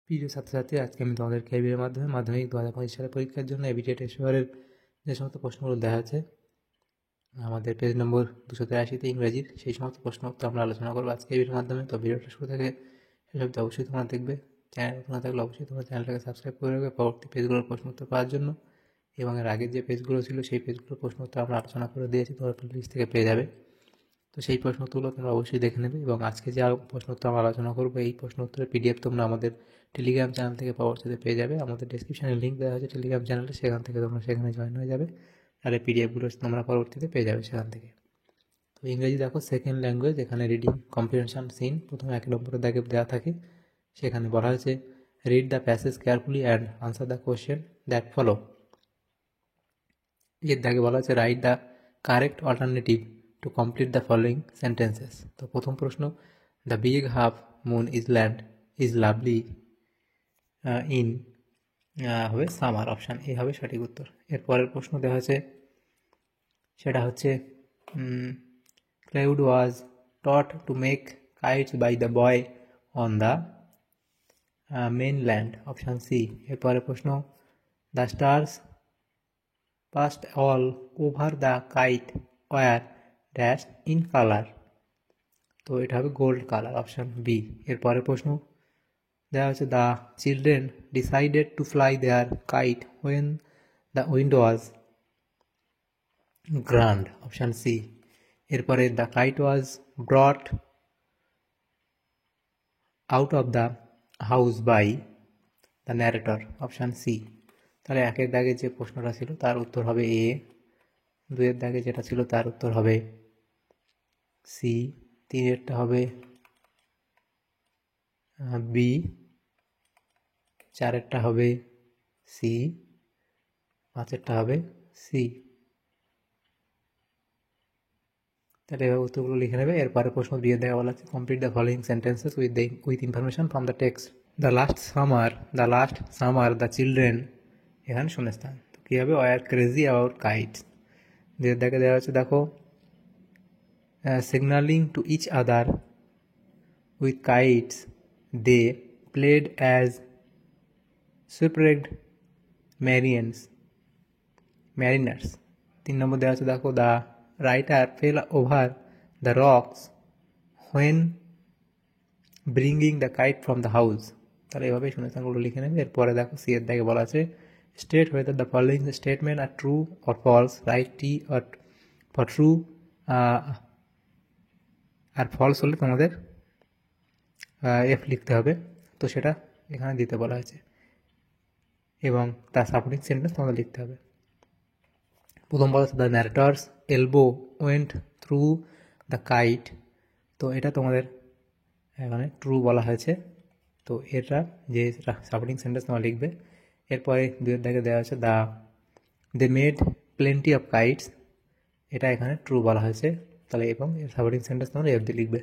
প্রিয় ছাত্রছাত্রী, আজকে আমি তোমাদেরকে এবির মাধ্যমে মাধ্যমিক 2025 সালের পরীক্ষার জন্য এবিটি টেস্ট পেপারের যে সমস্ত প্রশ্নগুলো দেওয়া আছে আমাদের পেজ নম্বর 283-তে ইংরেজির, সেই সমস্ত প্রশ্ন উত্তর আমরা আলোচনা করবো আজকে এবির মাধ্যমে। তো ভিডিওটা শুরু থেকে শেষ অবধি অবশ্যই তোমরা দেখবে। চ্যানেল নতুন না থাকলে অবশ্যই তোমরা চ্যানেলটাকে সাবস্ক্রাইব করে রাখবে পরবর্তী পেজগুলোর প্রশ্ন উত্তর পাওয়ার জন্য। এবং এর আগের যে পেজগুলো ছিল সেই পেজগুলোর প্রশ্ন উত্তর আমরা আলোচনা করে দিয়েছি, তোমরা প্লেলিস্ট থেকে পেয়ে যাবে। তো সেই প্রশ্ন উত্তরগুলো তোমরা অবশ্যই দেখে নেবে। এবং আজকে যে প্রশ্ন উত্তর আমরা আলোচনা করবো, এই প্রশ্ন উত্তরের পিডিএফ তোমরা আমাদের টেলিগ্রাম চ্যানেল থেকে পরবর্তীতে পেয়ে যাবে। আমাদের ডেসক্রিপশানে লিঙ্ক দেওয়া হয়েছে টেলিগ্রাম চ্যানেলে, সেখান থেকে তোমরা সেখানে জয়েন হয়ে যাবে আর এই পিডিএফগুলো তোমরা পরবর্তীতে পেয়ে যাবে সেখান থেকে। তো ইংরেজি দেখো, সেকেন্ড ল্যাঙ্গুয়েজ, এখানে রিডিং কম্প্রিহেনশন সিন প্রথমে 1 নম্বরের দাগে দেওয়া থাকে। সেখানে বলা হয়েছে read the passage carefully and answer the question that follow. এর দাগে বলা হচ্ছে right the correct alternative two complete the following sentences. তো প্রথম প্রশ্ন, the big half moon is lovely in হবে সামার, অপশান এ হবে সঠিক উত্তর। এরপরের প্রশ্ন দেওয়া হয়েছে, সেটা হচ্ছে cloud was taught to make kites by the boy on the mainland, option C. এরপরের প্রশ্ন, the stars passed all over the kite were dash in colour, তো এটা হবে গোল্ড কালার, অপশান বি। এরপরের প্রশ্ন দেওয়া হচ্ছে, the children decided to fly their kite when the wind was grand, option C. এরপরে the kite was brought out of the house by the narrator, option C. তাহলে একের দাগে যে প্রশ্নটা ছিল তার উত্তর হবে এ, দুয়ের দাগে যেটা ছিল তার উত্তর হবে সি, তিনেরটা হবে বি, চারেরটা হবে সি, পাঁচেরটা হবে সি। তাহলে এভাবে উত্তরগুলো লিখে নেবে। এরপরে প্রশ্ন দিয়ে দেওয়া বলা আছে complete the following sentences with information from the text. The last summer the children, এখানে শূন্যস্থান, তো কী হবে ওয়ার ক্রেজি অ্যাবাউট কাইটস। দেখে দেওয়া হচ্ছে, দেখো signalling to each other with kites they played as shipwrecked mariners। 3 number দেওয়া আছে, দেখো the writer fell over the rocks when bringing the kite from the house. তাহলে এভাবেই শূন্যস্থানগুলো লিখে নেবে। এরপরে দেখো সি এর দাগে বলা আছে state whether the following statement are true or false, write T or for true আর ফলস হলে তোমাদের এফ লিখতে হবে, তো সেটা এখানে দিতে বলা হয়েছে এবং তার সাপোর্টিং সেন্টেন্স তোমাদের লিখতে হবে। প্রথম বলা হচ্ছে the narrator's elbow went through the kite, তো এটা তোমাদের এখানে ট্রু বলা হয়েছে, তো এটা যে সাপোর্টিং সেন্টেন্স তোমরা লিখবে। এরপরে দুয়ের দাগে দেওয়া হচ্ছে they made plenty of kites, এটা এখানে ট্রু বলা হয়েছে, তাহলে এবং এর সাপোর্টিং সেন্টেন্স তোমরা এফ দিয়ে লিখবে।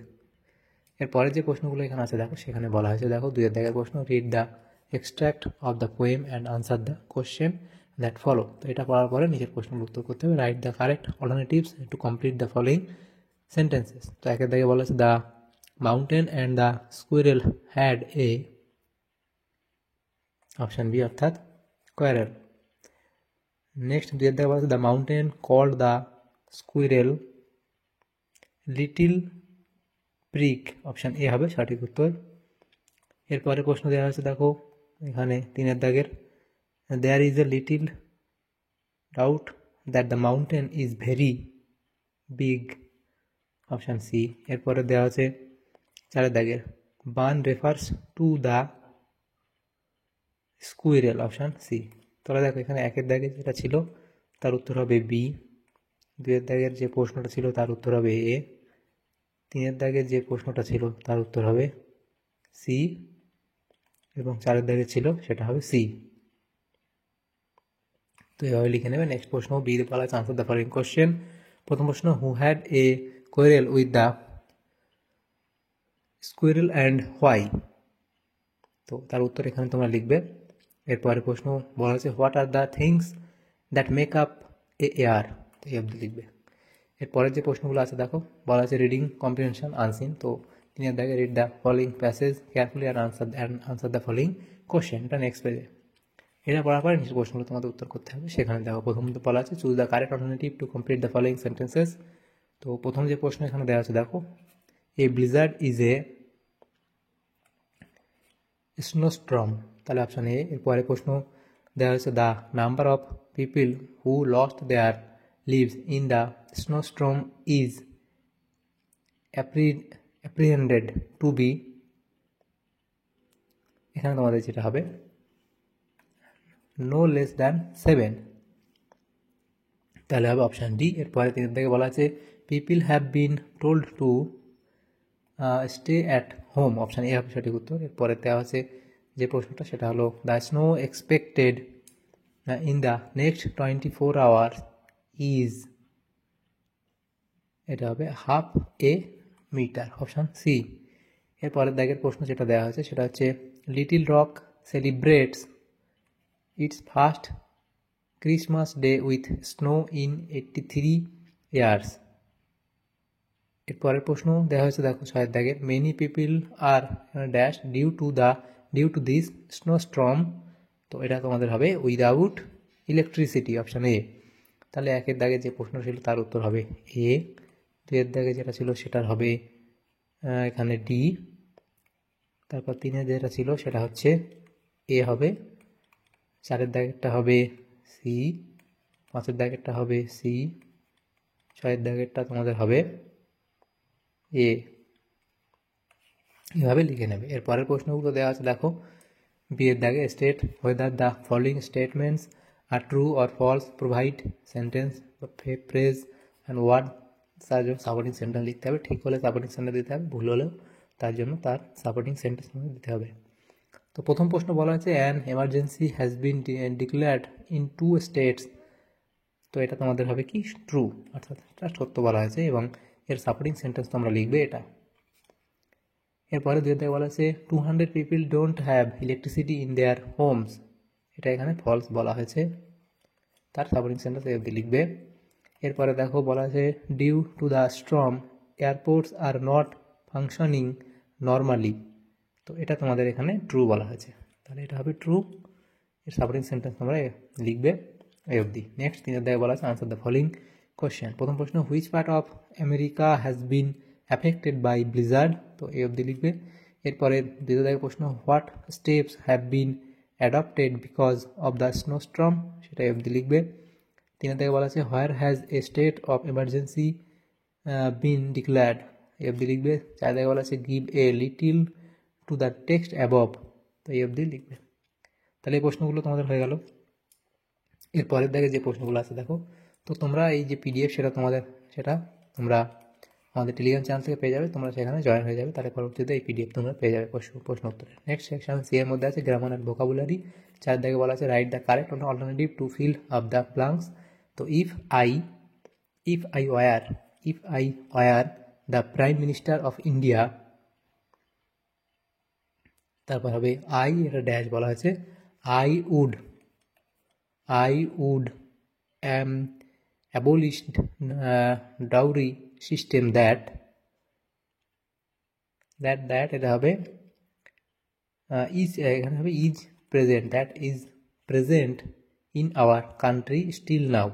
এরপরে যে প্রশ্নগুলো এখানে আছে দেখো, সেখানে বলা হয়েছে, দেখো দুয়ের দাগের প্রশ্ন read the extract of the poem and answer the question that follow. তো এটা পড়ার পরে নিজের প্রশ্নের উত্তর করতে হবে। Write the correct alternatives to complete the following sentences. তো একের দাগে বলা হচ্ছে the mountain and the squirrel had a, option B অর্থাৎ কোয়ারেল। নেক্সট দুয়ের দাগে বলা হচ্ছে the mountain called the squirrel little prig, option A হবে সঠিক উত্তর। এরপরে প্রশ্ন দেওয়া হয়েছে, দেখো এখানে তিনের দাগের there is a little doubt that the mountain is very big, option C. এরপরে দেওয়া আছে চারের দাগের bun refers to the squirrel, option C. তাহলে দেখো এখানে একের দাগে যেটা ছিল তার উত্তর হবে বি, দুয়ের দাগের যে প্রশ্নটা ছিল তার উত্তর হবে এ, তিনের দাগের যে প্রশ্নটা ছিল তার উত্তর হবে সি এবং চারের দাগে ছিল সেটা হবে সি। তো এভাবে লিখে নেবে। নেক্সট প্রশ্ন বি বলা আছে আনসার দ্য ফলোয়িং কোশ্চেন। প্রথম প্রশ্ন, who had a quarrel with the squirrel and why, তো তার উত্তর এখানে তোমরা লিখবে। এরপরে প্রশ্ন বলা হচ্ছে what are the things that make up A air, তো এফ লিখবে। এরপরের যে প্রশ্নগুলো আছে দেখো বলা আছে রিডিং কম্প্রিহেনশন আনসিন, তো 3 দাগে read the following passage carefully and answer the following question. এটা নেক্সট পেজে। এটা পড়ার পরে নিচের প্রশ্নগুলো তোমাদের উত্তর করতে হবে। সেখানে দেখো প্রথমত বলা আছে choose the correct alternative two complete the following sentences. তো প্রথম যে প্রশ্ন এখানে দেওয়া আছে দেখো, এ ব্লিজার্ড ইজ এ স্নোস্টর্ম, তাহলে অপশান এ। এরপরে প্রশ্ন দেওয়া হয়েছে the number of people who lost their lives in the snowstorm is apprehended to be, এখানে তোমাদের যেটা হবে নো লেস দ্যান 7, তাহলে হবে অপশান ডি। এরপরে 3 থেকে বলা আছে people have been told to stay at home, option A হবে সঠিক উত্তর। এরপরে দেওয়া আছে যে প্রশ্নটা সেটা হলো the snow expected in the next 24 hours is, এটা হবে half a metre, option C. এরপরের দাগের প্রশ্ন যেটা দেওয়া হয়েছে সেটা হচ্ছে Little Rock celebrates its first Christmas day with snow in 83 years. এরপরের প্রশ্ন দেওয়া হয়েছে দেখো 6 দাগের many people are dash due to this snow storm, তো এটা তোমাদের হবে উইদাউট ইলেকট্রিসিটি, অপশান এ। তাহলে 1 দাগে যে প্রশ্ন ছিল তার উত্তর হবে এ। 2 দাগে যেটা ছিল সেটার হবে এখানে ডি। তারপর 3 যেটা ছিল সেটা হচ্ছে এ হবে। 4 দাগেরটা হবে সি, 5 দাগেরটা হবে সি, 6 দাগেরটা তোমাদের হবে এ, এভাবে লিখে নেবে। এরপরের প্রশ্নগুলো দেওয়া আছে দেখো, বিয়ের দাগে state whether the following statements are true or false, provide sentence phrase and word, তার জন্য সাপোর্টিং সেন্টেন্স লিখতে হবে। ঠিক হলে সাপোর্টিং সেন্টেন্স দিতে হবে, ভুল হলেও তার জন্য তার সাপোর্টিং সেন্টেন্স দিতে হবে। তো প্রথম প্রশ্ন বলা হচ্ছে an emergency has been declared in 2 states, তো এটা তোমাদের হবে কি ট্রু, অর্থাৎ এটা সত্য বলা হয়েছে এবং এর সাপোর্টিং সেন্টেন্স তোমরা লিখবে এটা। এরপরে 2 থেকে বলা আছে 200 people don't have electricity in their Holmes, এটা এখানে ফলস বলা হয়েছে, তার সাপোর্টিং সেন্টেন্স এ লিখবে। এরপরে দেখো বলা আছে due to the storm airports are not functioning normally, তো এটা তোমাদের এখানে ট্রু বলা হয়েছে, তাহলে এটা হবে ট্রু। এর সাপোর্টিং সেন্টেন্স তোমরা লিখবে এই অবধি। নেক্সট 3 দাগে বলা আছে আনসার দ্য ফলোইং কোশ্চেন। প্রথম প্রশ্ন which part of America has been affected by blizzard, তো এই অবধি লিখবে। এরপরে 2 দাগে প্রশ্ন what steps have been adopted because of the snowstorm, সেটা এই অবধি লিখবে। 3 দাগে বলা আছে where has a state of emergency been declared, এই অবধি লিখবে। 4 দাগে বলা আছে give a little to the text above, তো এই অবধি লিখবে। তাহলে এই প্রশ্নগুলো তোমাদের হয়ে গেল। এরপরের দাগে যে প্রশ্নগুলো আছে দেখো, তো তোমরা এই যে পিডিএফ সেটা তোমরা আমাদের টেলিগ্রাম চ্যানেল থেকে পেয়ে যাবে, তোমরা সেখানে জয়েন হয়ে যাবে, তাহলে পরবর্তীতে এই পিডিএফ তোমরা পেয়ে যাবে প্রশ্ন উত্তরের। নেক্সট সেকশন সি এর মধ্যে আছে গ্রামার অ্যান্ড ভোকাবুলারি। 4 দাগে বলা আছে write the correct alternative to fill up the blanks, তো if I were the prime minister of India, তারপর হবে আই, এটা ড্যাশ বলা হয়েছে, I would abolish dowry system that এটা হবে এখানে হবে is present in our country still now,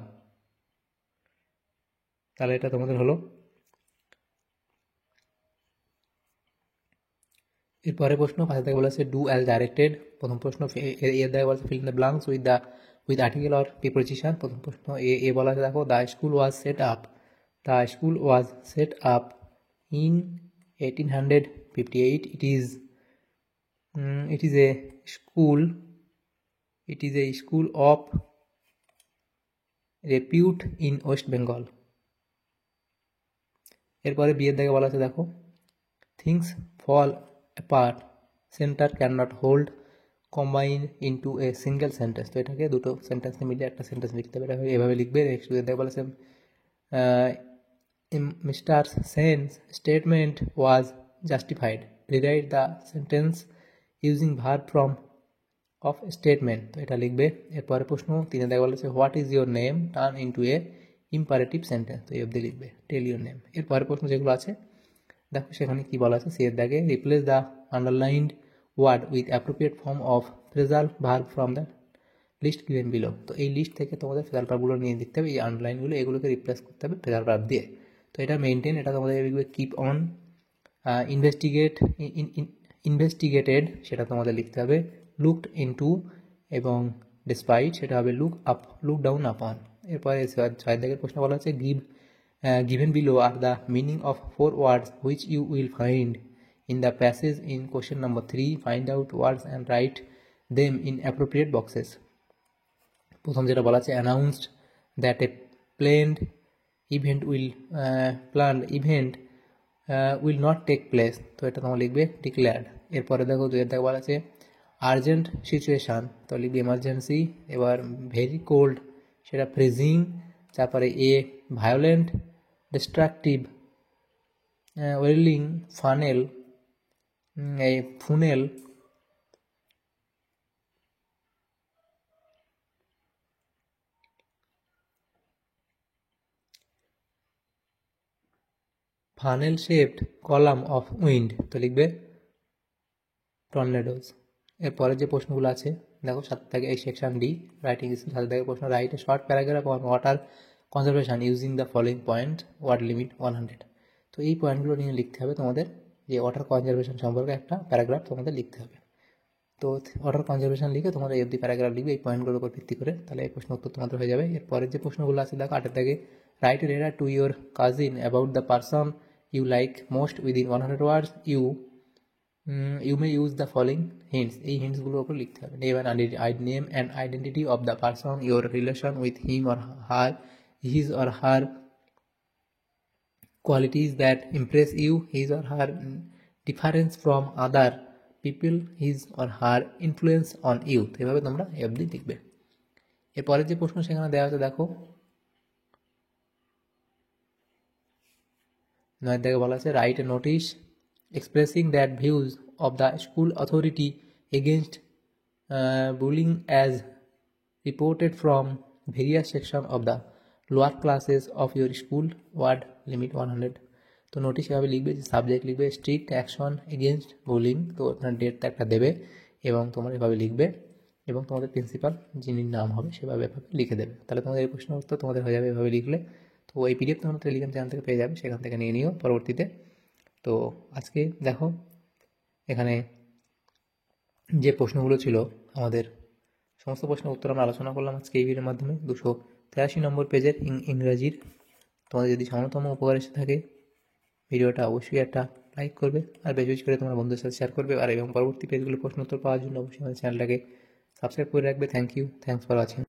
তাহলে এটা তোমাদের হলো। এরপরে প্রশ্ন 5 থেকে বলা আছে ডু অ্যাজ ডাইরেক্টেড। প্রথম প্রশ্ন এর দাগে বলা fill in the blanks with article or preposition. প্রথম প্রশ্ন এ বলা আছে দেখো the school was set up in 1858, it is a school of repute in West Bengal. এরপরে বিয়ের দাগে বলা আছে দেখো things fall apart, center cannot hold, combine into a single sentence, তো এটাকে দুটো সেন্টেন্সে মিলিয়ে একটা সেন্টেন্স লিখতে হবে, এভাবে লিখবে। নেক্সট দেখে বলেছে mister Sen's statement was justified, rewrite the sentence using verb from of statement, তো এটা লিখবে। এরপরে প্রশ্ন 3 দেখে বলেছে what is your name turn into a imperative sentence, তো এই অবধি লিখবে টেল ইউর নেম। এরপরে প্রশ্ন যেগুলো আছে দেখো সেখানে কি বলা আছে, সি এর দাগে replace the underlined word with appropriate form of phrasal verb from the list given below. তো এই লিস্ট থেকে তোমাদের ফ্রেজাল ভার্বগুলো নিয়ে দিতে হবে, এই আন্ডারলাইনগুলো এগুলোকে রিপ্লেস করতে হবে ফ্রেজাল ভার্ব দিয়ে। তো এটা মেনটেন, এটা তোমাদের কিপ অন, ইনভেস্টিগেটেড সেটা তোমাদের লিখতে হবে, লুকড ইনটু, এবং ডিসপাইট সেটা হবে লুক ডাউন আপন। এরপরে 6 দাগের প্রশ্ন বলা হচ্ছে given below are the meaning of 4 words which you will find in the passage in question number 3. Find out words and write them in appropriate boxes. প্রথম যেটা বলা আছে announced that a planned event will not take place, তো এটা তোমরা লিখবে declared। এরপরে দেখো 2 দাগে বলা আছে আর্জেন্ট সিচুয়েশান, তো লিখবে এমার্জেন্সি। এবার ভেরি কোল্ড সেটা ফ্রিজিং। তারপরে a violent destructive whirling funnel, এই funnel. Funnel shaped column of wind, তো লিখবে টর্নেডোজ। এরপরে যে প্রশ্নগুলো আছে দেখো 7 থেকে এই সেকশন ডি রাইটিং স্কিল। 7 থেকে প্রশ্ন write a short paragraph on water conservation using the following point, word limit 100। তো এই পয়েন্টগুলো নিয়ে লিখতে হবে তোমাদের, যে ওয়াটার কনজারভেশন সম্পর্কে একটা প্যারাগ্রাফ তোমাদের লিখতে হবে। তো ওয়াটার কনজারভেশন লিখে তোমরা এই অবধি প্যারাগ্রাফ লিখবে এই পয়েন্টগুলোর উপর ভিত্তি করে, তাহলে এই প্রশ্ন উত্তর তোমাদের হয়ে যাবে। এরপরের যে প্রশ্নগুলো আছে দেখো 8 থেকে write a letter to your cousin about the person you like most within 100 words. You may use the following hints, এই হিন্টসগুলোর উপর লিখতে হবে। Name and identity of the person, your relation with him or her, his or her qualities that impress you, his or her difference from other people, his or her influence on you। তো এভাবে তোমরা এই অবধি লিখবে। এরপরে যে প্রশ্ন সেখানে দেওয়া আছে দেখো 9 থেকে বলা আছে write a notice expressing that views of the school authority against bullying as reported from various section of the lower classes of your school, word limit 100। তো নোটিশ এভাবে লিখবে, যে সাবজেক্ট লিখবে স্ট্রিক্ট অ্যাকশন এগেনস্ট বুলিং, তো ওখানে ডেটটা একটা দেবে এবং তোমরা এভাবে লিখবে, এবং তোমাদের প্রিন্সিপাল যিনি নাম হবে সেভাবে এভাবে লিখে দেবে। তাহলে তোমাদের এই প্রশ্ন উত্তর তোমাদের হয়ে যাবে এভাবে লিখলে। তো এই পিডিএফ তোমরা টেলিগ্রাম চ্যানেল থেকে পেয়ে যাবে, সেখান থেকে নিয়ে নিও পরবর্তীতে। তো আজকে দেখো এখানে যে প্রশ্নগুলো ছিল আমাদের সমস্ত প্রশ্নের উত্তর আমরা আলোচনা করলাম আজকে এই ভিডিওর মাধ্যমে। 283 নম্বর পেজের ইংরাজির। তোমাদের যদি সামান্যতম উপকার এসে থাকে ভিডিওটা অবশ্যই একটা লাইক করবে, আর বেশি বেশি করে তোমার বন্ধুদের সাথে শেয়ার করবে, আর এবং পরবর্তী পেজগুলো প্রশ্ন উত্তর পাওয়ার জন্য অবশ্যই আমাদের চ্যানেলটাকে সাবস্ক্রাইব করে রাখবে। Thank you, thanks for watching.